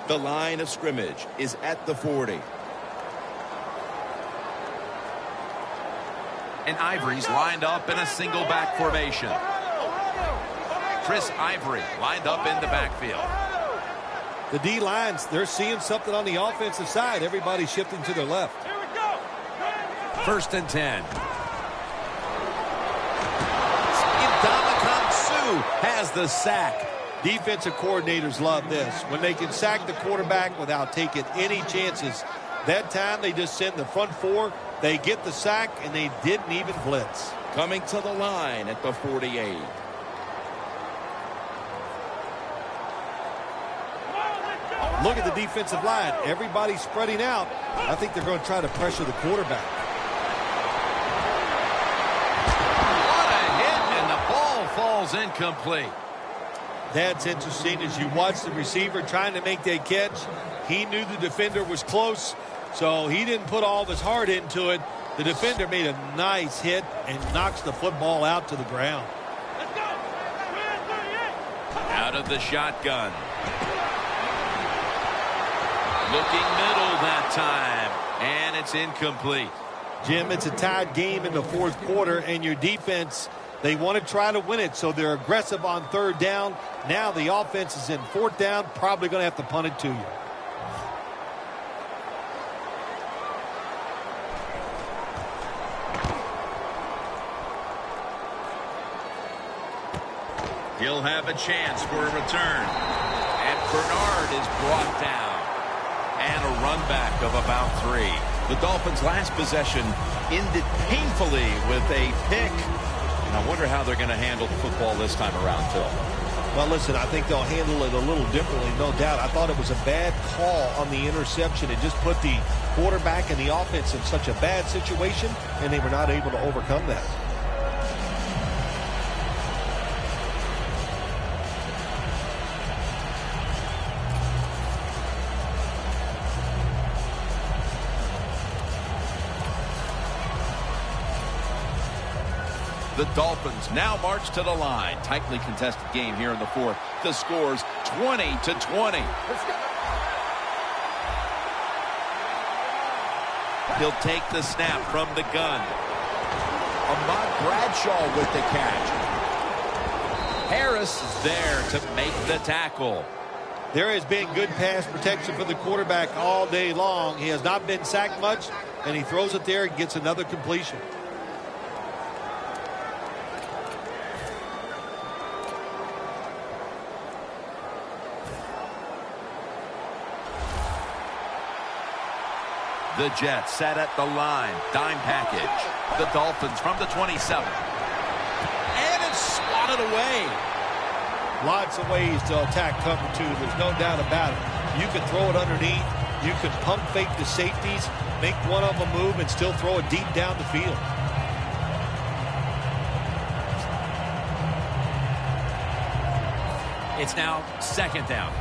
S5: The line of scrimmage is at the 40.
S1: And Ivory's lined up in a single back formation. Chris Ivory lined up in the backfield.
S3: The D-lines, they're seeing something on the offensive side. Everybody's shifting to their left.
S2: 1st and 10. Has the sack.
S3: Defensive coordinators love this. When they can sack the quarterback without taking any chances. That time they just send the front four. They get the sack, and they didn't even blitz.
S5: Coming to the line at the 48.
S3: Look at the defensive line. Everybody's spreading out. I think they're going to try to pressure the quarterback.
S1: What a hit, and the ball falls incomplete.
S3: That's interesting. As you watch the receiver trying to make that catch, he knew the defender was close, so he didn't put all of his heart into it. The defender made a nice hit and knocks the football out to the ground.
S1: Out of the shotgun. Looking middle that time, and it's incomplete.
S3: Jim, it's a tied game in the 4th quarter, and your defense, they want to try to win it, so they're aggressive on 3rd down. Now the offense is in 4th down, probably going to have to punt it to you.
S1: He'll have a chance for a return. And Bernard is brought down. And a run back of about 3.
S5: The Dolphins' last possession ended painfully with a pick. And I wonder how they're going to handle the football this time around, Phil.
S3: Well, listen, I think they'll handle it a little differently, no doubt. I thought it was a bad call on the interception. It just put the quarterback and the offense in such a bad situation, and they were not able to overcome that.
S1: The Dolphins now march to the line. Tightly contested game here in the 4th. The score's 20-20. He'll take the snap from the gun.
S5: Ahmad Bradshaw with the catch.
S1: Harris is there to make the tackle.
S3: There has been good pass protection for the quarterback all day long. He has not been sacked much, and he throws it there and gets another completion.
S1: The Jets set at the line. Dime package. The Dolphins from the 27. And it's swatted away.
S3: Lots of ways to attack cover 2. There's no doubt about it. You can throw it underneath. You can pump fake the safeties, make one of them move, and still throw it deep down the field.
S2: It's now 2nd down.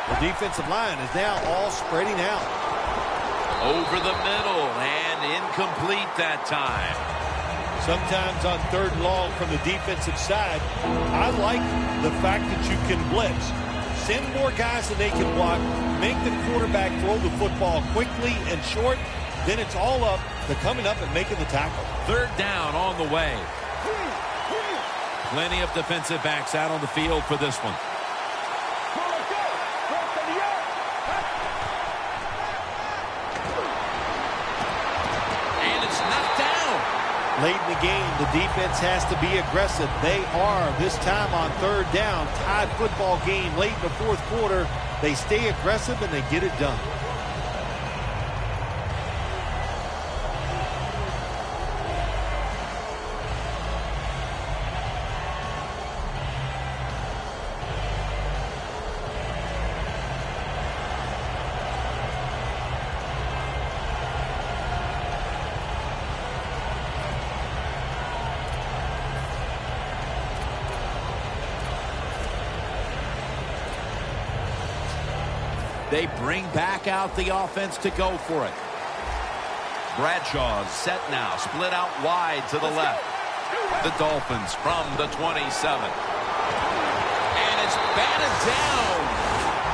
S3: The defensive line is now all spreading out.
S1: Over the middle and incomplete that time.
S3: Sometimes on 3rd and long from the defensive side, I like the fact that you can blitz. Send more guys than they can block. Make the quarterback throw the football quickly and short. Then it's all up to coming up and making the tackle.
S2: 3rd down on the way. Plenty of defensive backs out on the field for this one.
S3: Late in the game, the defense has to be aggressive. They are, this time on 3rd down. Tied football game late in the 4th quarter. They stay aggressive and they get it done.
S2: They bring back out the offense to go for it.
S1: Bradshaw's set now, split out wide to the left. The Dolphins from the 27.
S5: batted down.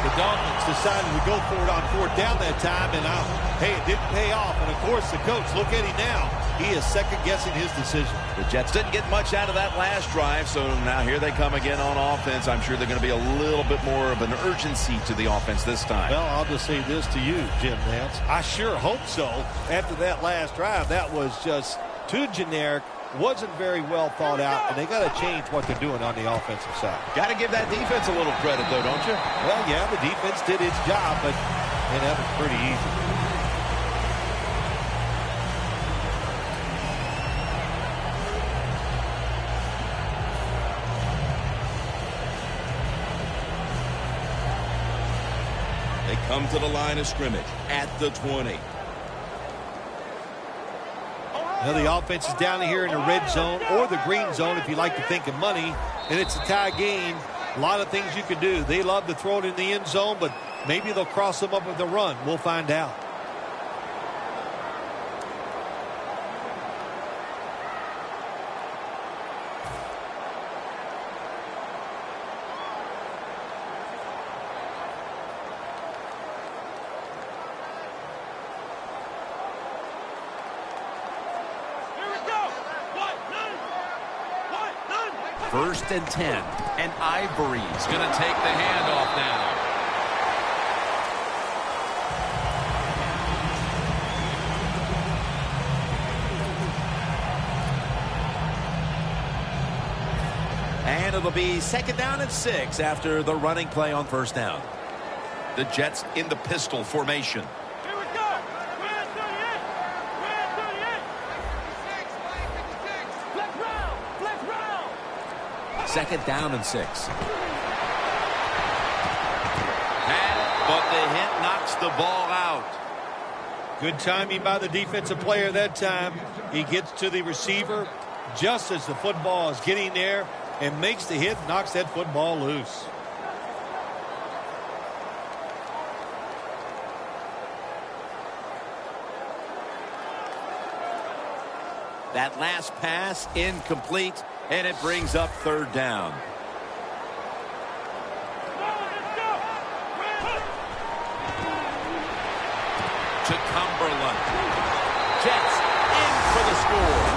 S3: The Dolphins decided to go for it on fourth down that time, and hey, it didn't pay off. And, of course, the coach, look at him now. He is second-guessing his decision.
S5: The Jets didn't get much out of that last drive, so now here they come again on offense. I'm sure they're going to be a little bit more of an urgency to the offense this time.
S3: Well, I'll just say this to you, Jim Nance. I sure hope so. After that last drive, that was just too generic. Wasn't very well thought out, and they got to change what they're doing on the offensive side.
S5: Got to give that defense a little credit, though, don't you?
S3: Well, yeah, the defense did its job, but that was pretty easy.
S5: They come to the line of scrimmage at the 20.
S3: Now the offense is down here in the red zone or the green zone if you like to think of money, and it's a tie game. A lot of things you can do. They love to throw it in the end zone, but maybe they'll cross them up with a run. We'll find out.
S2: First and 10.
S1: And Ivory's going to take the handoff now.
S2: And it'll be second down and 6 after the running play on first down.
S1: The Jets in the pistol formation.
S4: Here we go. We're at 38. We're at 38. Flex round. Flex round.
S2: Second down and 6.
S1: Had it, but the hit knocks the ball out.
S3: Good timing by the defensive player that time. He gets to the receiver just as the football is getting there and makes the hit, knocks that football loose.
S2: That last pass incomplete, and it brings up third down.
S1: To Cumberland.
S2: Jets in for the score.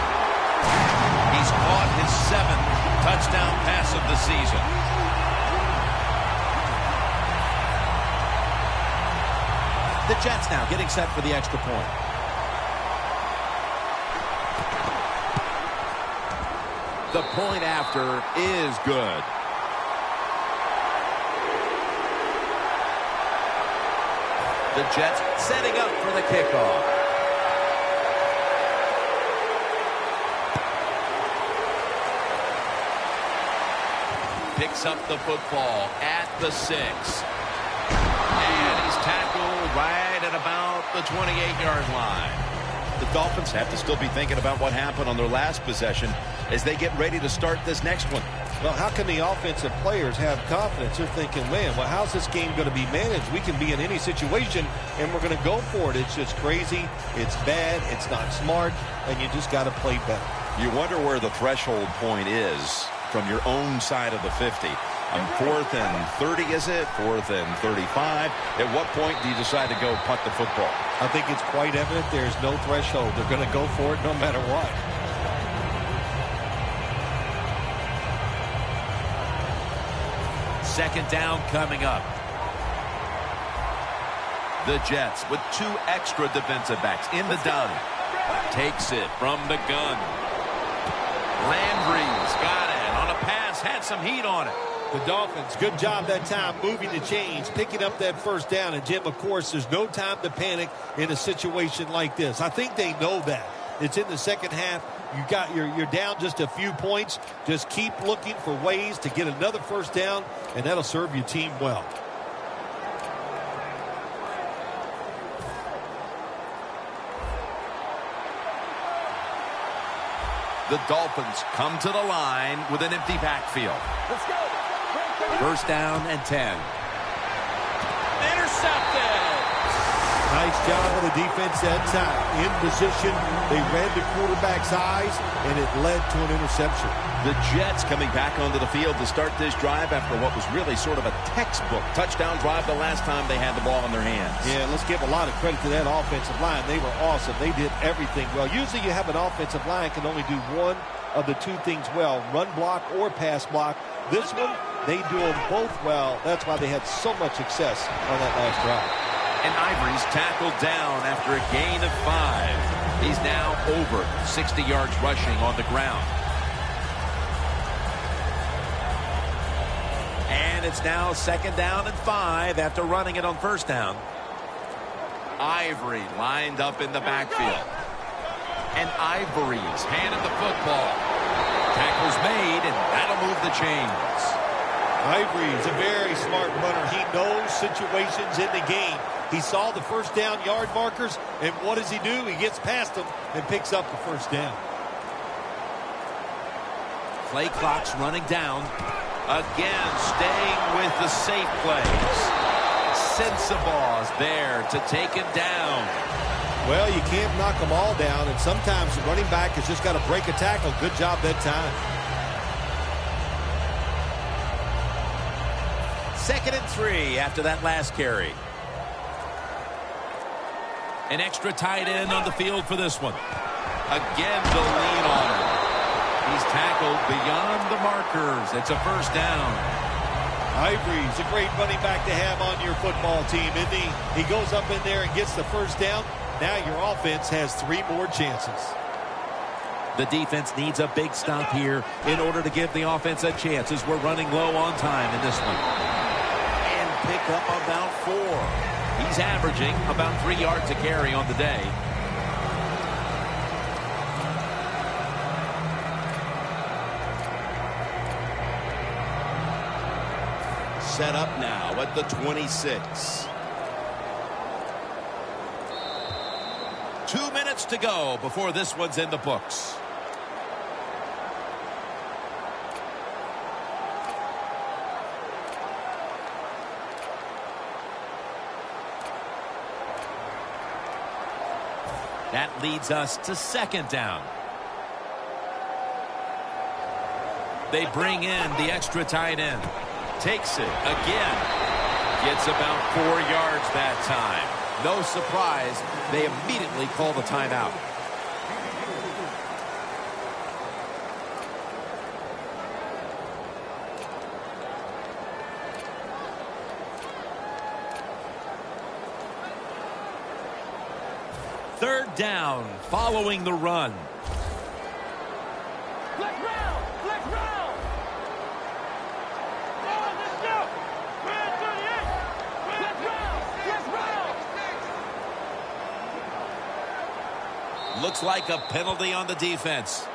S1: He's caught his 7th touchdown pass of the season.
S2: The Jets now getting set for the extra point. The point after is good. The Jets setting up for the kickoff.
S1: Picks up the football at the 6. And he's tackled right at about the 28-yard line.
S5: The Dolphins have to still be thinking about what happened on their last possession as they get ready to start this next one.
S3: Well, how can the offensive players have confidence? They're thinking, man, well, how's this game going to be managed? We can be in any situation, and we're going to go for it. It's just crazy. It's bad. It's not smart, and you just got to play better.
S5: You wonder where the threshold point is from your own side of the 50. On 4th and 30, is it? 4th and 35. At what point do you decide to go punt the football?
S3: I think it's quite evident there's no threshold. They're going to go for it no matter what.
S2: Second down coming up.
S1: The Jets with 2 extra defensive backs in the dime. Takes it from the gun. Landry's got it on a pass, had some heat on it.
S3: The Dolphins, good job that time moving the chains, picking up that first down. And, Jim, of course, there's no time to panic in a situation like this. I think they know that. It's in the second half. You're down just a few points. Just keep looking for ways to get another first down, and that'll serve your team well.
S1: The Dolphins come to the line with an empty backfield.
S4: Let's go.
S2: First down and 10.
S1: Intercepted.
S3: Now Nice job of the defense that time. In position, they read the quarterback's eyes, and it led to an interception.
S5: The Jets coming back onto the field to start this drive after what was really sort of a textbook touchdown drive the last time they had the ball in their hands.
S3: Yeah, let's give a lot of credit to that offensive line. They were awesome. They did everything well. Usually you have an offensive line can only do one of the two things well, run block or pass block. This one, they do them both well. That's why they had so much success on that last drive.
S5: And Ivory's tackled down after a gain of 5. He's now over 60 yards rushing on the ground. And it's now 2nd down and 5 after running it on 1st down. Ivory lined up in the backfield. And Ivory's handed the football. Tackle's made, and that'll move the chains.
S3: Ivory is a very smart runner. He knows situations in the game. He saw the 1st down yard markers, and what does he do? He gets past them and picks up the 1st down.
S2: Play clock's running down.
S5: Again, staying with the safe plays. Sensabaugh's there to take him down.
S3: Well, you can't knock them all down, and sometimes the running back has just got to break a tackle. Good job that time.
S2: 2nd and 3 after that last carry. An extra tight end on the field for this one.
S5: Again, the lean on him.
S2: He's tackled beyond the markers. It's a 1st down.
S3: Ivory's a great running back to have on your football team, isn't he? He goes up in there and gets the 1st down. Now your offense has 3 more chances.
S2: The defense needs a big stop here in order to give the offense a chance as we're running low on time in this one.
S5: And pick up about 4. He's averaging about 3 yards a carry on the day. Set up now at the 26.
S2: 2 minutes to go before this one's in the books. That leads us to 2nd down. They bring in the extra tight end. Takes it again. Gets about 4 yards that time. No surprise, they immediately call the timeout. Third down, following the run.
S4: Let's round! Let's round! Oh, let's go! We're at 38! Let's round! Let's round!
S2: Looks like a penalty on the defense.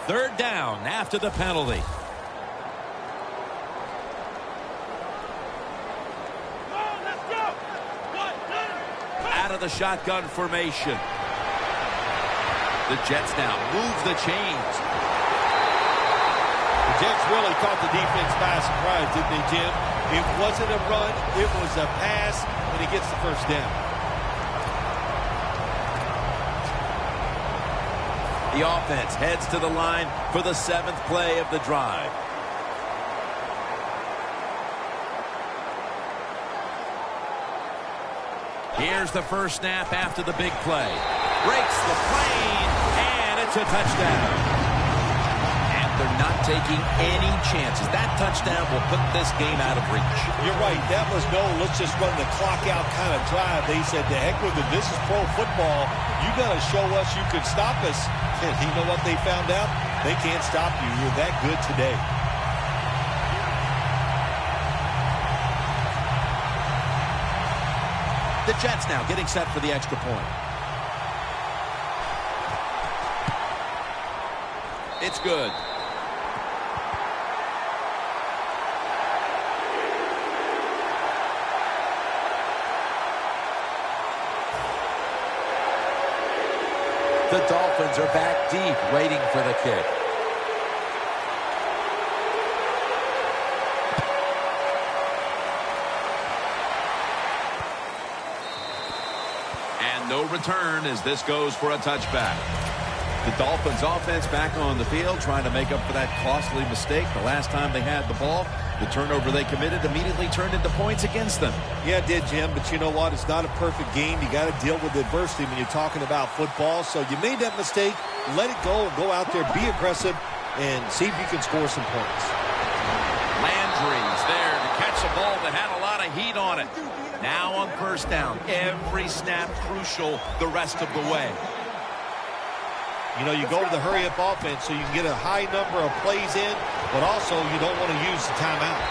S2: Third down after the penalty.
S4: Oh, let's go!
S2: Out of the shotgun formation. The Jets now move the chains.
S3: The Jets really caught the defense by surprise, didn't they, Jim? It wasn't a run, it was a pass, and he gets the 1st down.
S2: The offense heads to the line for the 7th play of the drive. Here's the first snap after the big play. Breaks the plane, and it's a touchdown. And they're not taking any chances. That touchdown will put this game out of reach.
S3: You're right. That was no, let's just run the clock out kind of drive. They said, to heck with it. This is pro football. You got to show us you can stop us. And you know what they found out? They can't stop you. You're that good today.
S2: The Jets now getting set for the extra point.
S5: good.
S2: The Dolphins are back deep, waiting for the kick.
S5: And no return as this goes for a touchback. The Dolphins offense back on the field trying to make up for that costly mistake the last time they had the ball. The turnover they committed immediately turned into points against them.
S3: Yeah, it did, Jim, but you know what? It's not a perfect game. You got to deal with adversity when you're talking about football. So you made that mistake, let it go, and go out there, be aggressive, and see if you can score some points.
S5: Landry's there to catch a ball that had a lot of heat on it. Now on first down, every snap crucial the rest of the way.
S3: You know, you go to the hurry-up offense so you can get a high number of plays in, but also you don't want to use the timeout.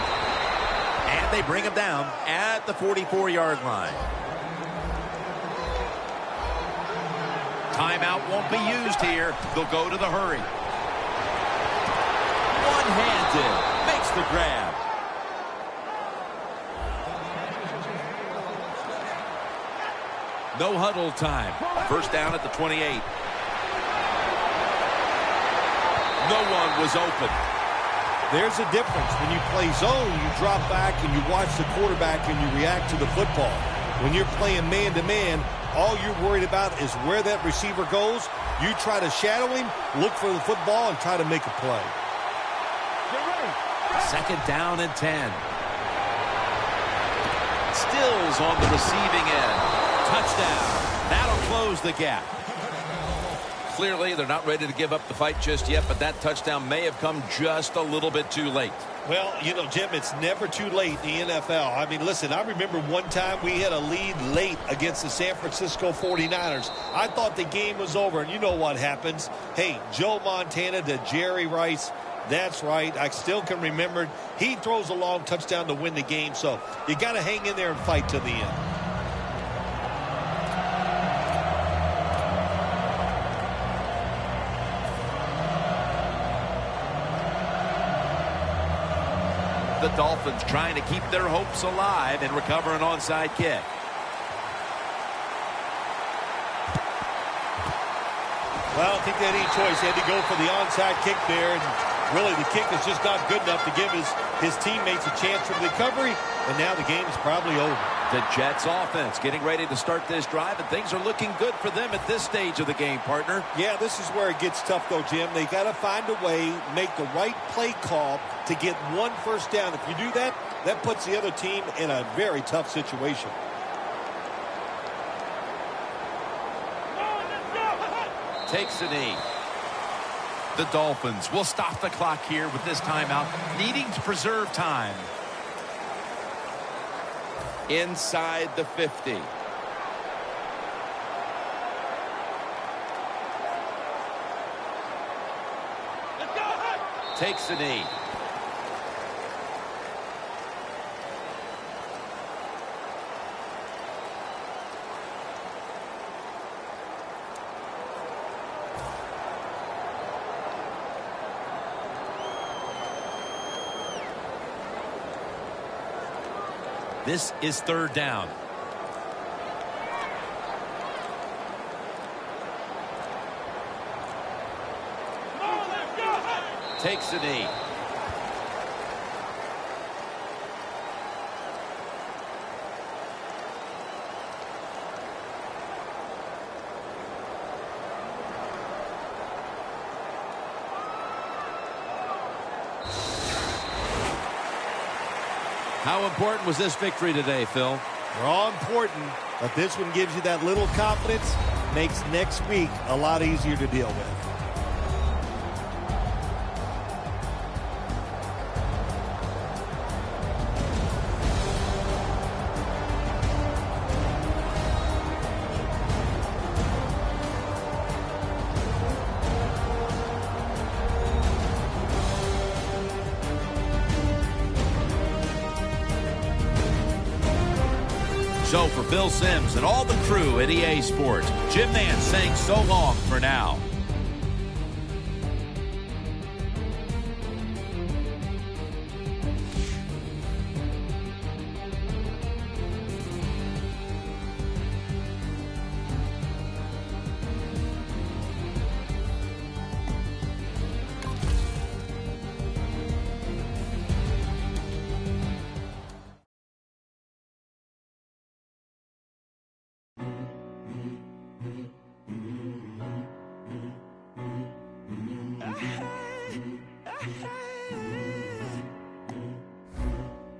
S2: And they bring him down at the 44-yard line.
S5: Timeout won't be used here. They'll go to the hurry.
S2: One-handed, makes the grab. No huddle time.
S5: First down at the 28.
S2: No one was open.
S3: There's a difference. When you play zone, you drop back and you watch the quarterback and you react to the football. When you're playing man-to-man, all you're worried about is where that receiver goes. You try to shadow him, look for the football, and try to make a play.
S2: Second down and 10.
S5: Stills on the receiving end.
S2: Touchdown. That'll close the gap.
S5: Clearly, they're not ready to give up the fight just yet, but that touchdown may have come just a little bit too late.
S3: Well, you know, Jim, it's never too late in the NFL. I mean, listen, I remember one time we had a lead late against the San Francisco 49ers. I thought the game was over, and you know what happens. Hey, Joe Montana to Jerry Rice. That's right. I still can remember. He throws a long touchdown to win the game, so you got to hang in there and fight to the end.
S5: The Dolphins trying to keep their hopes alive and recover an onside kick.
S3: Well, I don't think they had any choice. They had to go for the onside kick there, and really the kick is just not good enough to give his teammates a chance for the recovery, and now the game is probably over.
S2: The Jets offense getting ready to start this drive, and things are looking good for them at this stage of the game, partner.
S3: Yeah, this is where it gets tough, though, Jim. They got to find a way, make the right play call to get one first down. If you do that, that puts the other team in a very tough situation.
S2: Takes a knee.
S5: The Dolphins will stop the clock here with this timeout, needing to preserve time.
S2: Inside the 50. Takes a knee. This is third down. Takes a knee. How important was this victory today, Phil?
S3: They're all important, but this one gives you that little confidence, makes next week a lot easier to deal with.
S2: So for Bill Sims and all the crew at EA Sports, Jim Nance saying so long for now.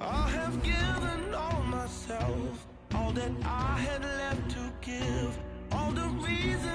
S6: I have given all myself, all that I had left to give, all the reasons